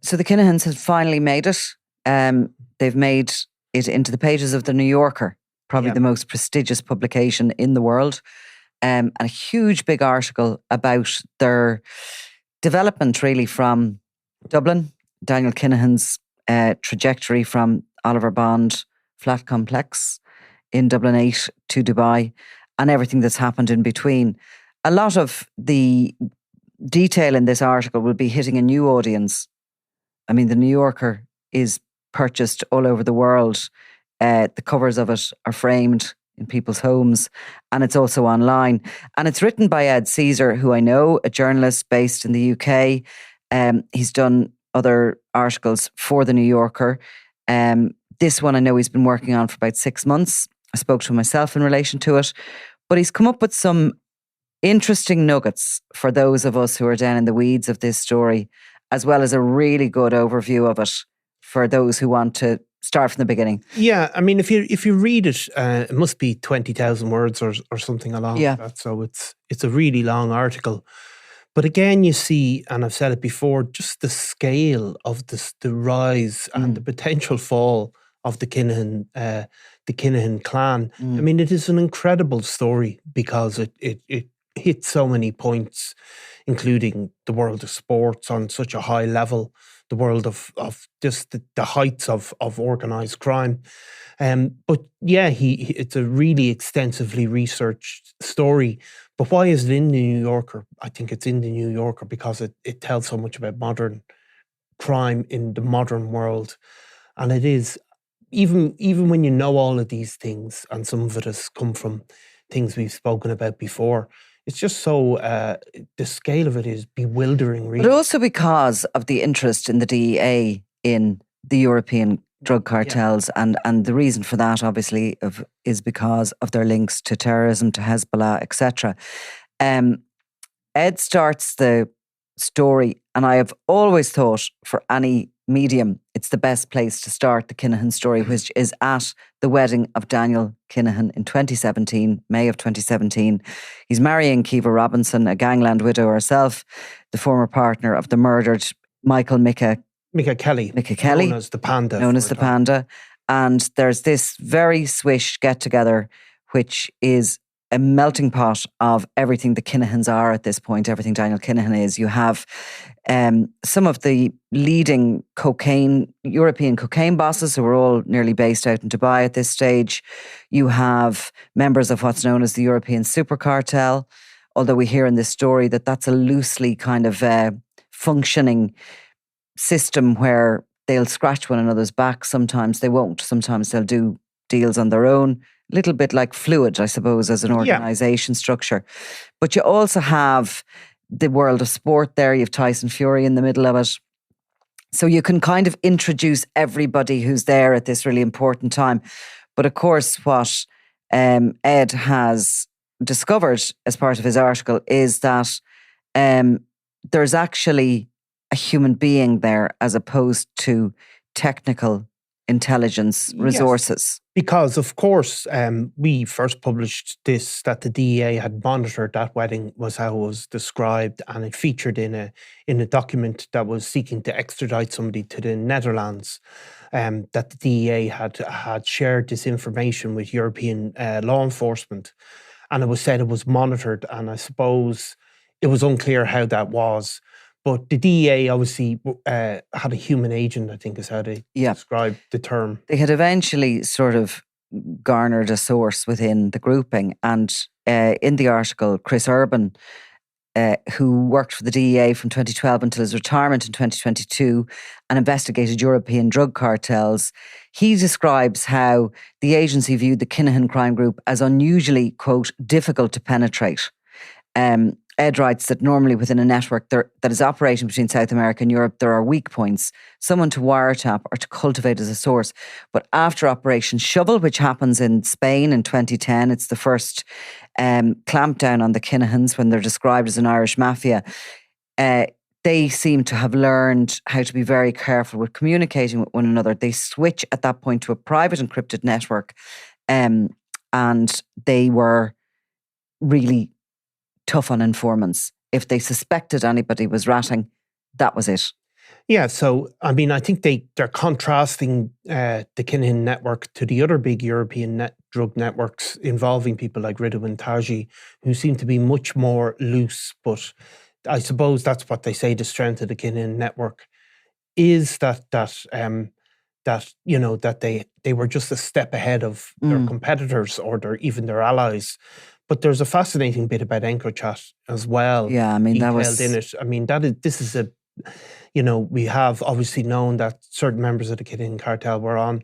So the Kinahans have finally made it. They've made it into the pages of the New Yorker, probably the most prestigious publication in the world. And a huge big article about their development really from Dublin, Daniel Kinahan's trajectory from Oliver Bond flat complex in Dublin 8 to Dubai, and everything that's happened in between. A lot of the detail in this article will be hitting a new audience. I mean, the New Yorker is purchased all over the world. The covers of it are framed in people's homes, and it's also online. And it's written by Ed Caesar, who I know, a journalist based in the UK. He's done other articles for the New Yorker. This one I know he's been working on for about 6 months. I spoke to him myself in relation to it. But he's come up with some interesting nuggets for those of us who are down in the weeds of this story, as well as a really good overview of it for those who want to start from the beginning. Yeah, I mean, if you read it, it must be 20,000 words or something along that. So it's a really long article. But again, you see, and I've said it before, just the scale of the rise and the potential fall of the Kinahan clan. I mean, it is an incredible story because it hits so many points, including the world of sports on such a high level, the world of just the heights of organised crime. But yeah, it's a really extensively researched story. But why is it in the New Yorker? I think it's in the New Yorker because it tells so much about modern crime in the modern world. And it is, even when you know all of these things, and some of it has come from things we've spoken about before, it's just so, the scale of it is bewildering, really. But also because of the interest in the DEA in the European drug cartels, and the reason for that, obviously, is because of their links to terrorism, to Hezbollah, etc. Ed starts the story, and I have always thought for any medium, it's the best place to start the Kinahan story, which is at the wedding of Daniel Kinahan in 2017, May of 2017. He's marrying Kiva Robinson, a gangland widow herself, the former partner of the murdered Micah Kelly. Known as the Panda. And there's this very swish get-together, which is a melting pot of everything the Kinahans are at this point, everything Daniel Kinahan is. You have some of the leading European cocaine bosses who are all nearly based out in Dubai at this stage. You have members of what's known as the European Super Cartel, although we hear in this story that that's a loosely kind of functioning system where they'll scratch one another's back. Sometimes they won't. Sometimes they'll do deals on their own. A little bit like Fluid, I suppose, as an organisation structure. But you also have the world of sport there. You have Tyson Fury in the middle of it. So you can kind of introduce everybody who's there at this really important time. But of course, what Ed has discovered as part of his article is that there's actually a human being there as opposed to technical intelligence resources. Yes, because of course we first published this, that the DEA had monitored that wedding, was how it was described, and it featured in a document that was seeking to extradite somebody to the Netherlands, that the DEA had shared this information with European law enforcement, and it was said it was monitored, and I suppose it was unclear how that was. But the DEA obviously had a human agent, I think is how they describe the term. They had eventually sort of garnered a source within the grouping. And in the article, Chris Urban, who worked for the DEA from 2012 until his retirement in 2022 and investigated European drug cartels, he describes how the agency viewed the Kinahan crime group as unusually, quote, difficult to penetrate. Ed writes that normally within a network that is operating between South America and Europe, there are weak points, someone to wiretap or to cultivate as a source. But after Operation Shovel, which happens in Spain in 2010, it's the first clampdown on the Kinahans when they're described as an Irish mafia. They seem to have learned how to be very careful with communicating with one another. They switch at that point to a private encrypted network, and they were really tough on informants. If they suspected anybody was ratting, that was it. Yeah, so I mean, I think they're contrasting the Kinahan network to the other big European drug networks involving people like Ridwan Taghi, who seem to be much more loose. But I suppose that's what they say the strength of the Kinahan network is that they were just a step ahead of their competitors or even their allies. But there's a fascinating bit about Encrochat as well. Yeah, I mean, detailed in it. I mean, this is a. We have obviously known that certain members of the Kinahan cartel were on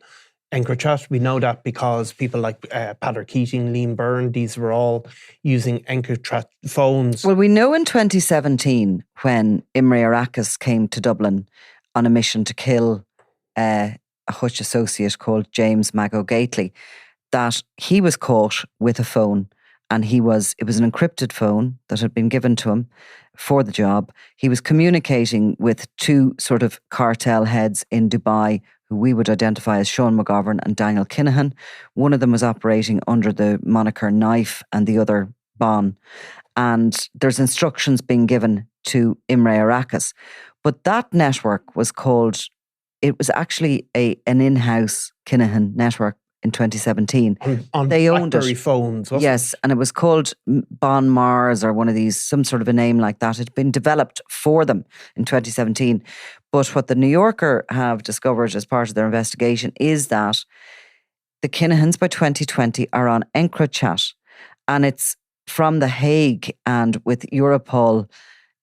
Encrochat. We know that because people like Pater Keating, Liam Byrne, these were all using Encrochat phones. Well, we know in 2017 when Imre Arakas came to Dublin on a mission to kill a Hutch associate called James Mago Gately, that he was caught with a phone. And it was an encrypted phone that had been given to him for the job. He was communicating with two sort of cartel heads in Dubai, who we would identify as Sean McGovern and Daniel Kinahan. One of them was operating under the moniker Knife and the other Bon. And there's instructions being given to Imre Arakas. But that network was it was actually an in-house Kinahan network. In 2017, on they owned BlackBerry phones, wasn't it? And it was called Bon Mars or one of these, some sort of a name like that. It had been developed for them in 2017. But what the New Yorker have discovered as part of their investigation is that the Kinahans by 2020 are on Encrochat, and it's from The Hague and with Europol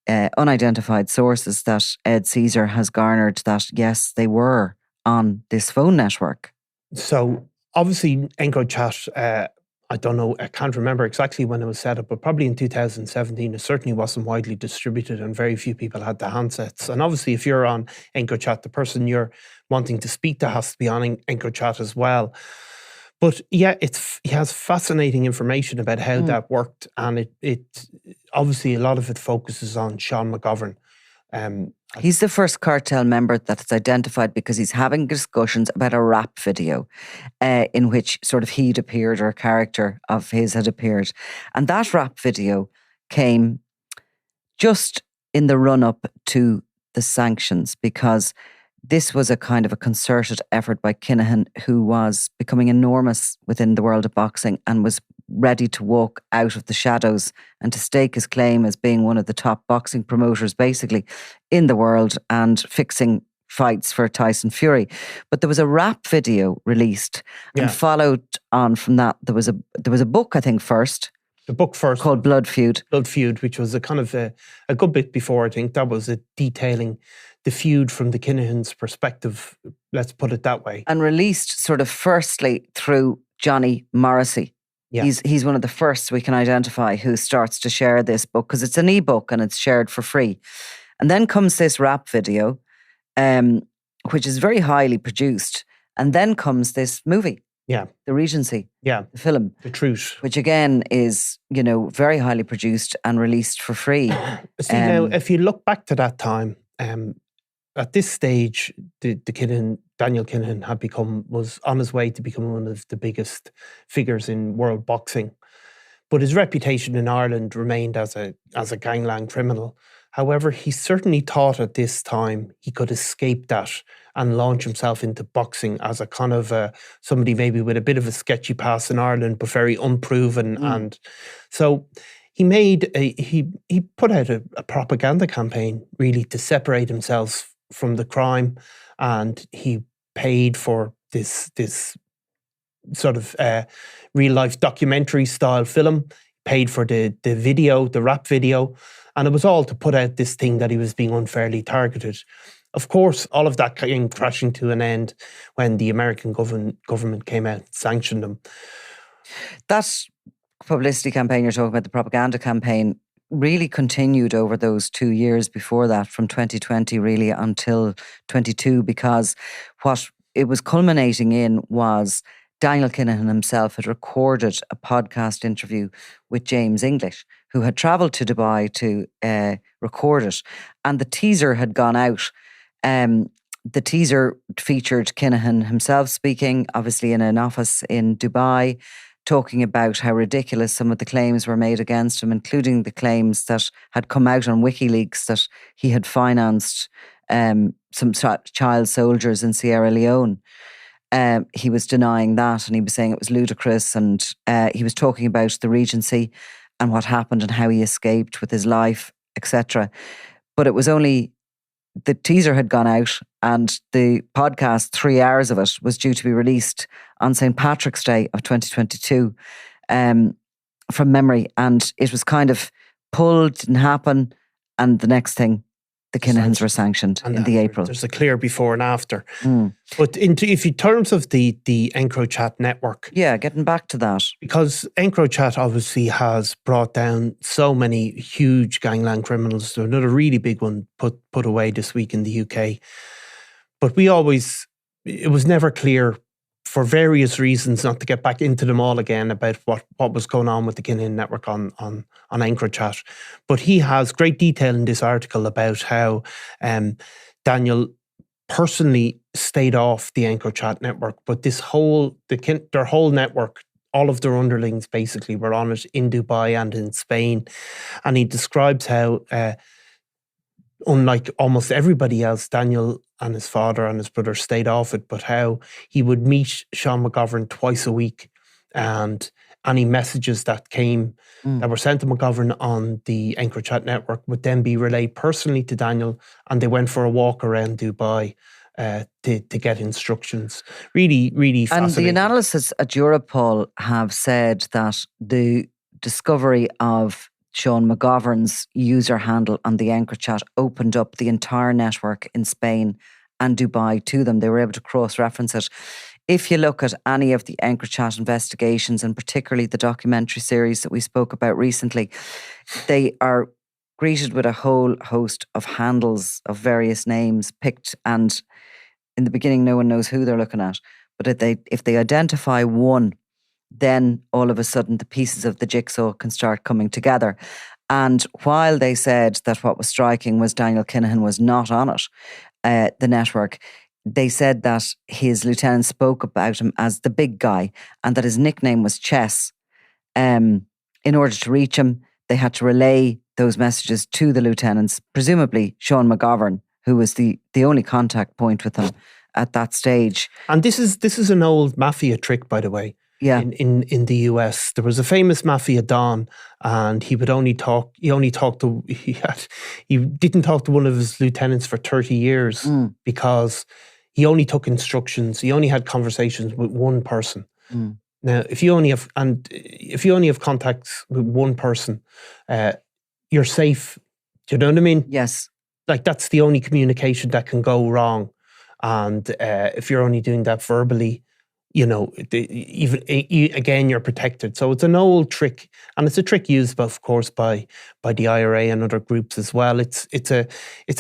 unidentified sources that Ed Caesar has garnered that yes, they were on this phone network. So obviously, Encrochat, I don't know, I can't remember exactly when it was set up, but probably in 2017, it certainly wasn't widely distributed and very few people had the handsets. And obviously, if you're on Encrochat, the person you're wanting to speak to has to be on Encrochat as well. But yeah, he has fascinating information about how that worked. And it obviously, a lot of it focuses on Sean McGovern. He's the first cartel member that's identified because he's having discussions about a rap video in which sort of he'd appeared or a character of his had appeared. And that rap video came just in the run-up to the sanctions, because this was a kind of a concerted effort by Kinahan, who was becoming enormous within the world of boxing and was ready to walk out of the shadows and to stake his claim as being one of the top boxing promoters basically in the world and fixing fights for Tyson Fury. But there was a rap video released and followed on from that. There was a book, I think, first. The book first. Called Blood Feud. Blood Feud, which was a kind of a good bit before, I think. That was detailing the feud from the Kinahans' perspective, let's put it that way. And released sort of firstly through Johnny Morrissey. Yeah. He's one of the first we can identify who starts to share this book, because it's an ebook and it's shared for free. And then comes this rap video, which is very highly produced. And then comes this movie. Yeah. The Regency. Yeah. The film. The Truth. Which again is, very highly produced and released for free. See, now, if you look back to that time, at this stage, the Daniel Kinahan was on his way to become one of the biggest figures in world boxing. But his reputation in Ireland remained as a gangland criminal. However, he certainly thought at this time he could escape that and launch himself into boxing as a kind of somebody maybe with a bit of a sketchy past in Ireland, but very unproven. And so he put out a propaganda campaign really to separate himself from the crime, and he paid for this sort of real life documentary style film, paid for the video, the rap video, and it was all to put out this thing that he was being unfairly targeted. Of course, all of that came crashing to an end when the American government came out and sanctioned him. That publicity campaign you're talking about, the propaganda campaign, really continued over those 2 years before that, from 2020 really until 22, because what it was culminating in was Daniel Kinahan himself had recorded a podcast interview with James English, who had travelled to Dubai to record it. And the teaser had gone out. The teaser featured Kinahan himself speaking, obviously in an office in Dubai, talking about how ridiculous some of the claims were made against him, including the claims that had come out on WikiLeaks that he had financed some child soldiers in Sierra Leone. He was denying that, and he was saying it was ludicrous, and he was talking about the Regency and what happened and how he escaped with his life, etc. But it was only, the teaser had gone out, and the podcast, 3 hours of it, was due to be released on St. Patrick's Day of 2022 from memory, and it was kind of pulled, didn't happen, and the next thing, the Kinahans were sanctioned in the April. There's a clear before and after. But in terms of the Encrohat network. Yeah, getting back to that. Because Encrochat obviously has brought down so many huge gangland criminals. There's another really big one put away this week in the UK. But it was never clear, for various reasons, not to get back into them all again, about what was going on with the Kinahan network on Encrochat. But he has great detail in this article about how Daniel personally stayed off the Encrochat network, but their whole network, all of their underlings basically were on it in Dubai and in Spain. And he describes how, unlike almost everybody else, Daniel and his father and his brother stayed off it, but how he would meet Sean McGovern twice a week, and any messages that came that were sent to McGovern on the Encrochat network would then be relayed personally to Daniel, and they went for a walk around Dubai to get instructions. Really, really fascinating. And the analysts at Europol have said that the discovery of Sean McGovern's user handle on the Encrochat opened up the entire network in Spain and Dubai to them. They were able to cross-reference it. If you look at any of the Encrochat investigations, and particularly the documentary series that we spoke about recently, they are greeted with a whole host of handles of various names picked, and in the beginning no one knows who they're looking at. But if they identify one, then all of a sudden the pieces of the jigsaw can start coming together. And while they said that what was striking was Daniel Kinahan was not on it, the network, they said that his lieutenant spoke about him as the big guy and that his nickname was Chess. In order to reach him, they had to relay those messages to the lieutenants, presumably Sean McGovern, who was the only contact point with him at that stage. And this is an old mafia trick, by the way. Yeah. In the US, there was a famous mafia don, and he didn't talk to one of his lieutenants for 30 years because he only took instructions. He only had conversations with one person. Now, if you only have contacts with one person, you're safe. Do you know what I mean? Yes. Like, that's the only communication that can go wrong. And if you're only doing that verbally, again, you're protected. So it's an old trick, and it's a trick used, of course, by the IRA and other groups as well. It's a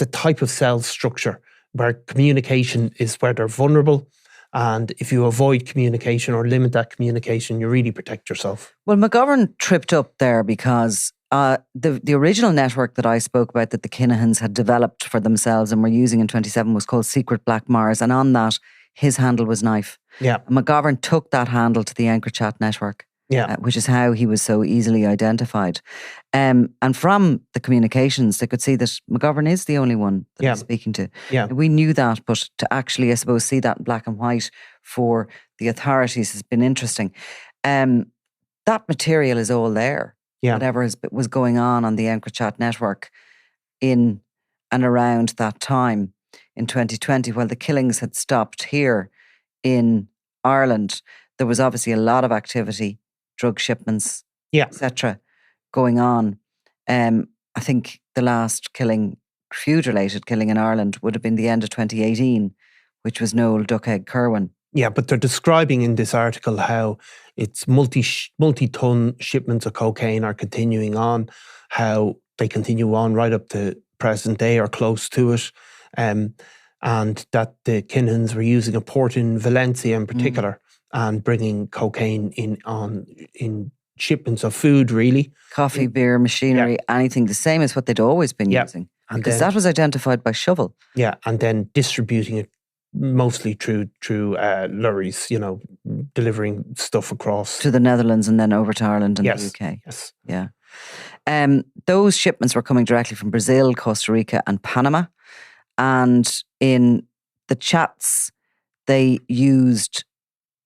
type of cell structure where communication is where they're vulnerable, and if you avoid communication or limit that communication, you really protect yourself. Well, McGovern tripped up there because the original network that I spoke about that the Kinahans had developed for themselves and were using in 27 was called Secret Black Mars, and on that, his handle was Knife. Yeah. McGovern took that handle to the Encrochat network, which is how he was so easily identified. And from the communications, they could see that McGovern is the only one that he's speaking to. Yeah. We knew that, but to actually, I suppose, see that in black and white for the authorities has been interesting. That material is all there. Yeah. Whatever was going on the Encrochat network in and around that time in 2020, while the killings had stopped here in Ireland, there was obviously a lot of activity, drug shipments, etc., going on. I think the last feud-related killing in Ireland would have been the end of 2018, which was Noel Duckhead Kerwin. Yeah, but they're describing in this article how it's multi-ton shipments of cocaine are continuing on, how they continue on right up to present day or close to it. And that the Kinahans were using a port in Valencia in particular and bringing cocaine in shipments of food, really. Coffee, beer, machinery, anything the same as what they'd always been using. Because that was identified by shovel. Yeah, and then distributing it mostly through lorries, delivering stuff across. To the Netherlands and then over to Ireland and the UK. Yes. Yeah. Those shipments were coming directly from Brazil, Costa Rica and Panama. and in the chats, they used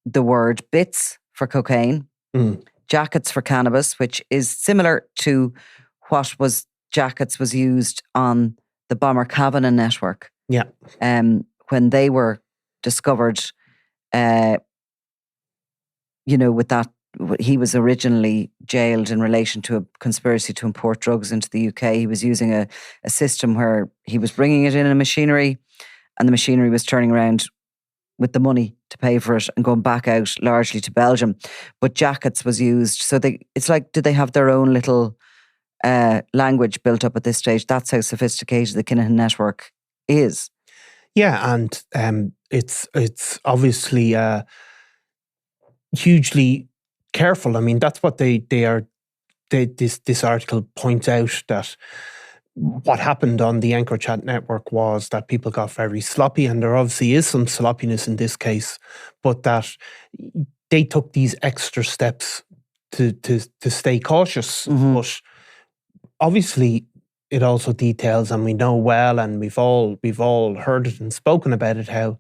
the word bits for cocaine, jackets for cannabis, which is similar to what jackets was used on the bomber Kavanagh network. Yeah. When they were discovered, with that, he was originally jailed in relation to a conspiracy to import drugs into the UK. He was using a system where he was bringing it in a machinery, and the machinery was turning around with the money to pay for it and going back out largely to Belgium. But jackets was used. So it's like, did they have their own little language built up at this stage? That's how sophisticated the Kinahan network is. Yeah, and it's obviously hugely careful. I mean, that's what they are. This article points out that what happened on the Encrohat network was that people got very sloppy, and there obviously is some sloppiness in this case, but that they took these extra steps to stay cautious. But obviously, it also details, and we know well, and we've all heard it and spoken about it, how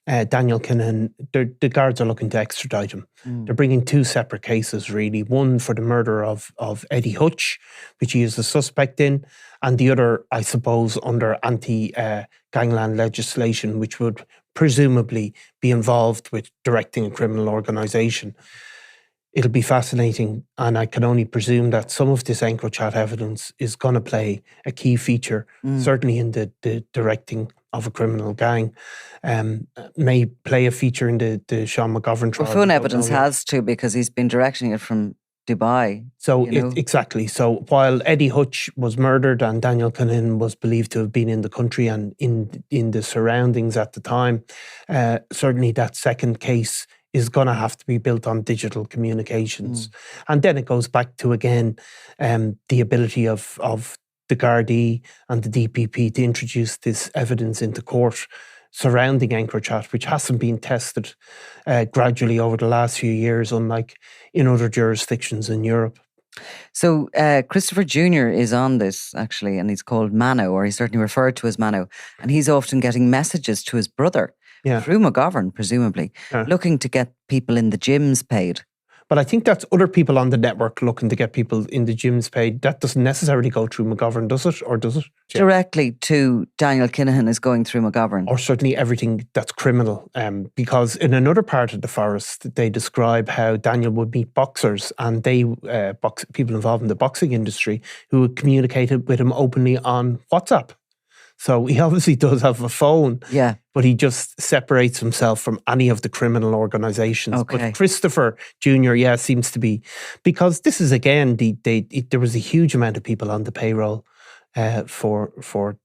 Daniel Kinahan, the guards are looking to extradite him. They're bringing two separate cases, really. One for the murder of Eddie Hutch, which he is a suspect in, and the other, I suppose, under anti-gangland legislation, which would presumably be involved with directing a criminal organisation. It'll be fascinating, and I can only presume that some of this Encrochat evidence is going to play a key feature, certainly in the directing of a criminal gang, may play a feature in the Sean McGovern trial. Well, phone evidence has to, because he's been directing it from Dubai. So exactly. So while Eddie Hutch was murdered and Daniel Kinahan was believed to have been in the country and in the surroundings at the time, certainly that second case is going to have to be built on digital communications. And then it goes back to, again, the ability of the Gardaí and the DPP to introduce this evidence into court surrounding Encrochat, which hasn't been tested gradually over the last few years, unlike in other jurisdictions in Europe. So Christopher Jr. is on this, actually, and he's called Mano, or he's certainly referred to as Mano, and he's often getting messages to his brother through McGovern, presumably, looking to get people in the gyms paid. But I think that's other people on the network looking to get people in the gyms paid. That doesn't necessarily go through McGovern, does it? Or does it? Directly to Daniel Kinahan is going through McGovern. Or certainly everything that's criminal. Because in another part of the forest, they describe how Daniel would meet boxers, and people involved in the boxing industry who would communicate with him openly on WhatsApp. So he obviously does have a phone, but he just separates himself from any of the criminal organisations. Okay. But Christopher Jr., seems to be, because this is, again, there was a huge amount of people on the payroll for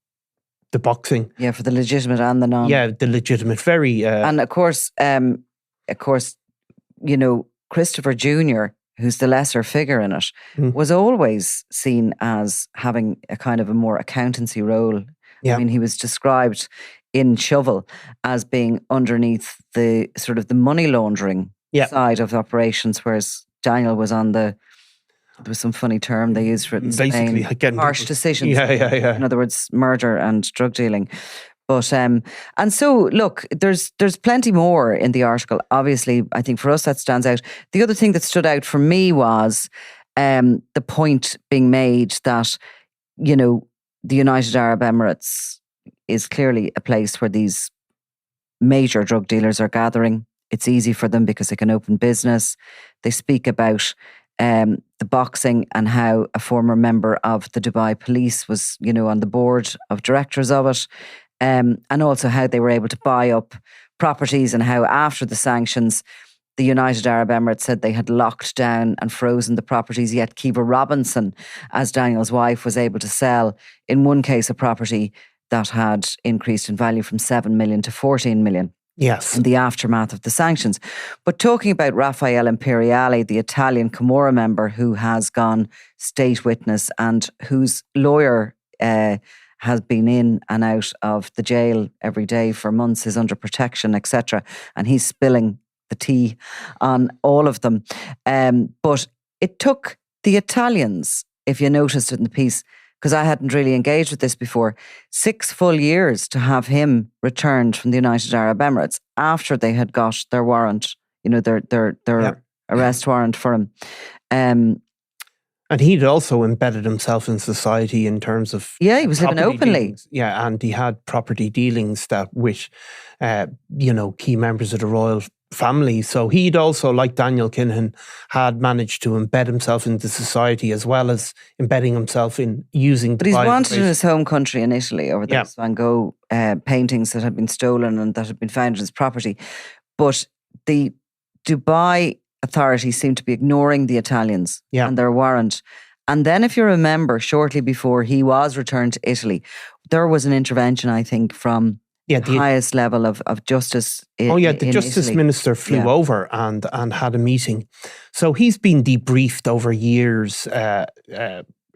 the boxing. Yeah, for the legitimate and the non. Yeah, the legitimate, very. And of course, Christopher Jr., who's the lesser figure in it, was always seen as having a kind of a more accountancy role. I mean, he was described in Shovel as being underneath the sort of the money laundering side of operations, whereas Daniel was on there was some funny term they used for it in Spain. Again, harsh decisions. Yeah. In other words, murder and drug dealing. But and so look, there's plenty more in the article. Obviously, I think for us that stands out. The other thing that stood out for me was the point being made that, the United Arab Emirates is clearly a place where these major drug dealers are gathering. It's easy for them because they can open business. They speak about the boxing and how a former member of the Dubai police was, on the board of directors of it. And also how they were able to buy up properties, and how after the sanctions, the United Arab Emirates said they had locked down and frozen the properties, yet Kiva Robinson, as Daniel's wife, was able to sell, in one case, a property that had increased in value from 7 million to 14 million. Yes. In the aftermath of the sanctions. But talking about Raffaele Imperiale, the Italian Camorra member who has gone state witness and whose lawyer has been in and out of the jail every day for months, is under protection, etc. And he's spilling the tea on all of them. But it took the Italians, if you noticed it in the piece, because I hadn't really engaged with this before, 6 full years to have him returned from the United Arab Emirates after they had got their warrant, their arrest warrant for him. And he'd also embedded himself in society in terms of he was living openly. Dealings. Yeah, and he had property dealings that with key members of the royal family. So he'd also, like Daniel Kinahan, had managed to embed himself into society as well as embedding himself in using. But he's wanted in his home country in Italy over those Van Gogh paintings that had been stolen and that had been found in his property. But the Dubai authorities seem to be ignoring the Italians and their warrant. And then, if you remember, shortly before he was returned to Italy, there was an intervention, I think, from the highest level of justice the justice Italy. Minister flew over and had a meeting. So he's been debriefed over years,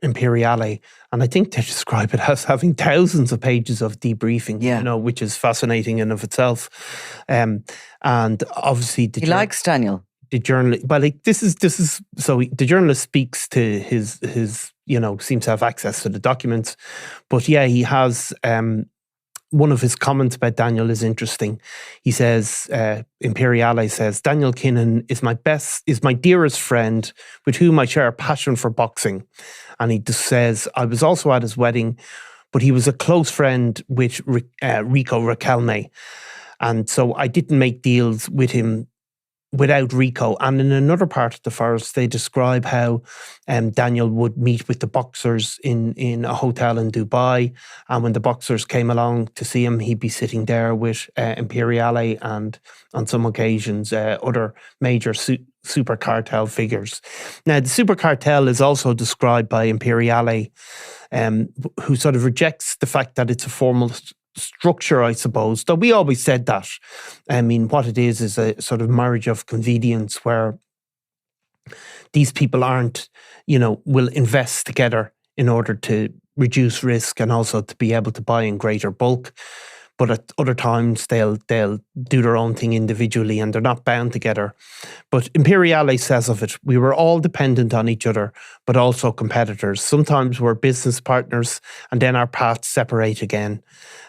Imperiale, and I think they describe it as having thousands of pages of debriefing, which is fascinating in of itself. And obviously... He likes Daniel. The journalist, the journalist speaks to his seems to have access to the documents, but he has one of his comments about Daniel is interesting. He says, Imperiale says, Daniel Kinahan is my dearest friend with whom I share a passion for boxing. And he just says, I was also at his wedding, but he was a close friend with Rico Raquelme. And so I didn't make deals with him without Rico. And in another part of the forest, they describe how Daniel would meet with the boxers in a hotel in Dubai. And when the boxers came along to see him, he'd be sitting there with Imperiale and on some occasions other major Super Cartel figures. Now, the Super Cartel is also described by Imperiale, who sort of rejects the fact that it's a formal structure, I suppose, though we always said that. I mean, what it is a sort of marriage of convenience where these people will invest together in order to reduce risk and also to be able to buy in greater bulk. But at other times, they'll do their own thing individually and they're not bound together. But Imperiale says of it, we were all dependent on each other, but also competitors. Sometimes we're business partners and then our paths separate again.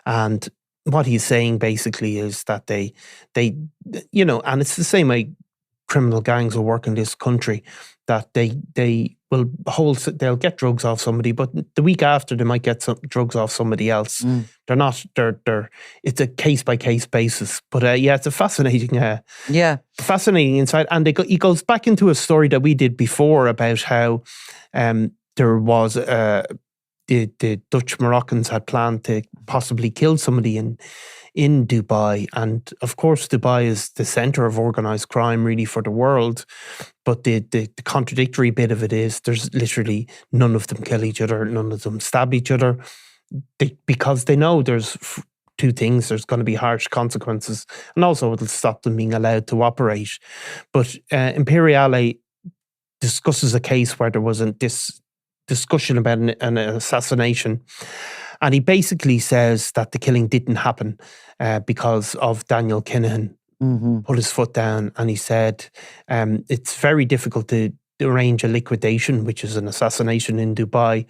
And what he's saying basically is that they and it's the same way criminal gangs will work in this country, that they'll get drugs off somebody, but the week after they might get some drugs off somebody else. It's a case by case basis. But it's a fascinating, fascinating insight. And he goes back into a story that we did before about how there was the Dutch Moroccans had planned to possibly kill somebody in Dubai. And of course, Dubai is the center of organized crime really for the world. But the contradictory bit of it is there's literally none of them kill each other. None of them stab each other because they know there's two things. There's going to be harsh consequences. And also it'll stop them being allowed to operate. But Imperiale discusses a case where there was this discussion about an assassination. And he basically says that the killing didn't happen because of Daniel Kinahan put his foot down. And he said it's very difficult to arrange a liquidation, which is an assassination in Dubai.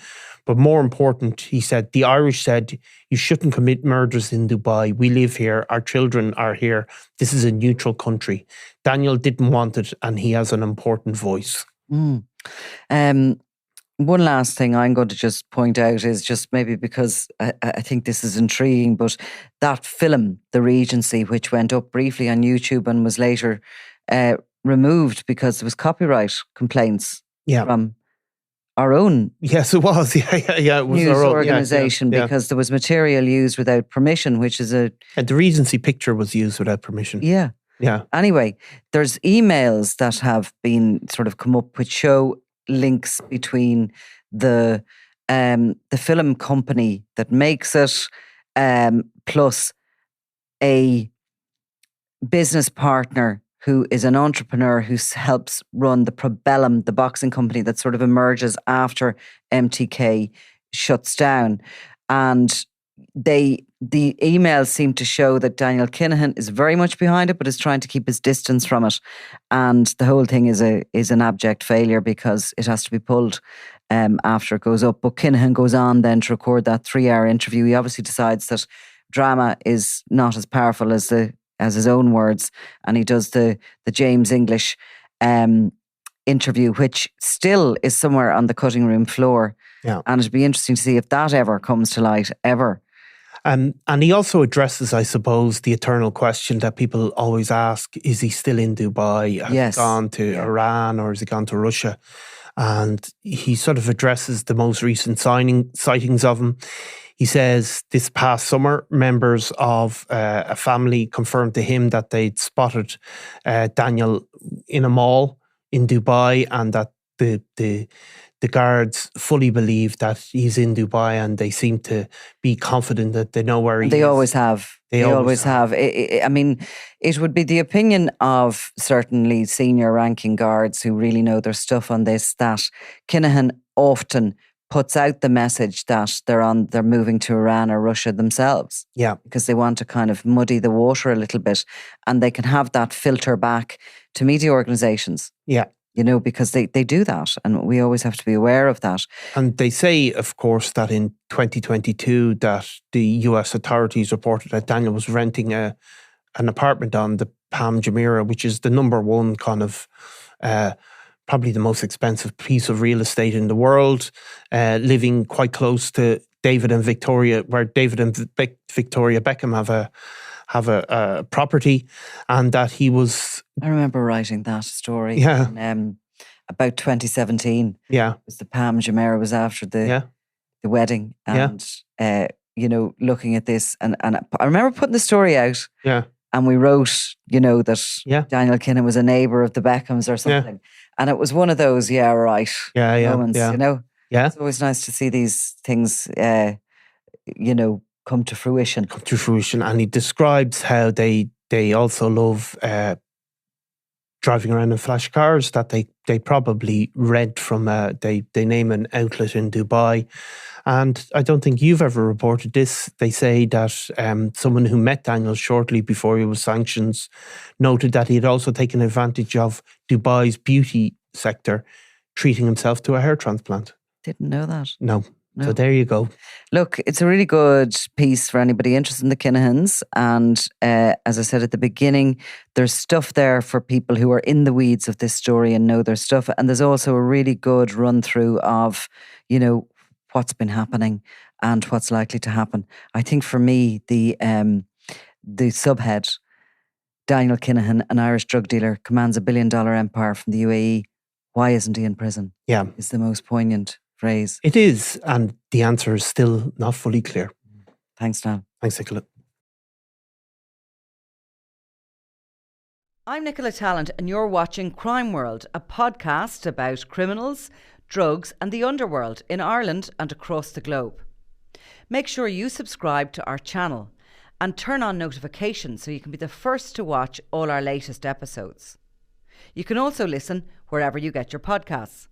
But more important, he said, the Irish said, you shouldn't commit murders in Dubai. We live here. Our children are here. This is a neutral country. Daniel didn't want it, and he has an important voice. One last thing I'm going to just point out is just maybe because I think this is intriguing, but that film, The Regency, which went up briefly on YouTube and was later removed because there was copyright complaints from our own Yes, it was. It was news our own organisation because there was material used without permission, which is And the Regency picture was used without permission. Yeah. Anyway, there's emails that have been sort of come up which show links between the film company that makes it plus a business partner who is an entrepreneur who helps run the Probellum, the boxing company that sort of emerges after MTK shuts down. And the emails seem to show that Daniel Kinahan is very much behind it, but is trying to keep his distance from it. And the whole thing is an abject failure because it has to be pulled after it goes up. But Kinahan goes on then to record that 3-hour interview. He obviously decides that drama is not as powerful as his own words, and he does the James English interview, which still is somewhere on the cutting room floor. Yeah. And it'd be interesting to see if that ever comes to light, ever. And he also addresses, I suppose, the eternal question that people always ask, is he still in Dubai? Has he gone to Iran, or has he gone to Russia? And he sort of addresses the most recent sightings of him. He says this past summer, members of a family confirmed to him that they'd spotted Daniel in a mall in Dubai, and that the guards fully believe that he's in Dubai, and they seem to be confident that they know where he is. They always have. They always have. I mean, it would be the opinion of certainly senior ranking guards who really know their stuff on this, that Kinahan often puts out the message that they're moving to Iran or Russia themselves. Yeah. Because they want to kind of muddy the water a little bit, and they can have that filter back to media organisations. Yeah. You know, because they do that, and we always have to be aware of that. And they say, of course, that in 2022 that the US authorities reported that Daniel was renting an apartment on the Palm Jumeirah, which is the number one kind of probably the most expensive piece of real estate in the world, living quite close to David and Victoria, where David and Victoria Beckham have a property, and that he was... I remember writing that story. Yeah. In, about 2017. Yeah. It was the Palm Jumeirah was after the wedding, and you know, looking at this, and I remember putting the story out. Yeah. And we wrote, you know, that Daniel Kinahan was a neighbour of the Beckhams or something. Yeah. And it was one of those, moments, you know. Yeah. It's always nice to see these things, you know, come to fruition. And he describes how they also love driving around in flash cars that they probably rent from they name an outlet in Dubai. And I don't think you've ever reported this. They say that someone who met Daniel shortly before he was sanctions noted that he had also taken advantage of Dubai's beauty sector, treating himself to a hair transplant. Didn't know that. No. So there you go. Look, it's a really good piece for anybody interested in the Kinahans. And as I said at the beginning, there's stuff there for people who are in the weeds of this story and know their stuff. And there's also a really good run through of, you know, what's been happening and what's likely to happen. I think for me, the subhead, Daniel Kinahan, an Irish drug dealer, commands $1 billion empire from the UAE. Why isn't he in prison? Yeah. Is the most poignant phrase. It is, and the answer is still not fully clear. Thanks, Niall. Thanks, Nicola. I'm Nicola Tallant, and you're watching Crime World, a podcast about criminals, drugs and the underworld in Ireland and across the globe. Make sure you subscribe to our channel and turn on notifications so you can be the first to watch all our latest episodes. You can also listen wherever you get your podcasts.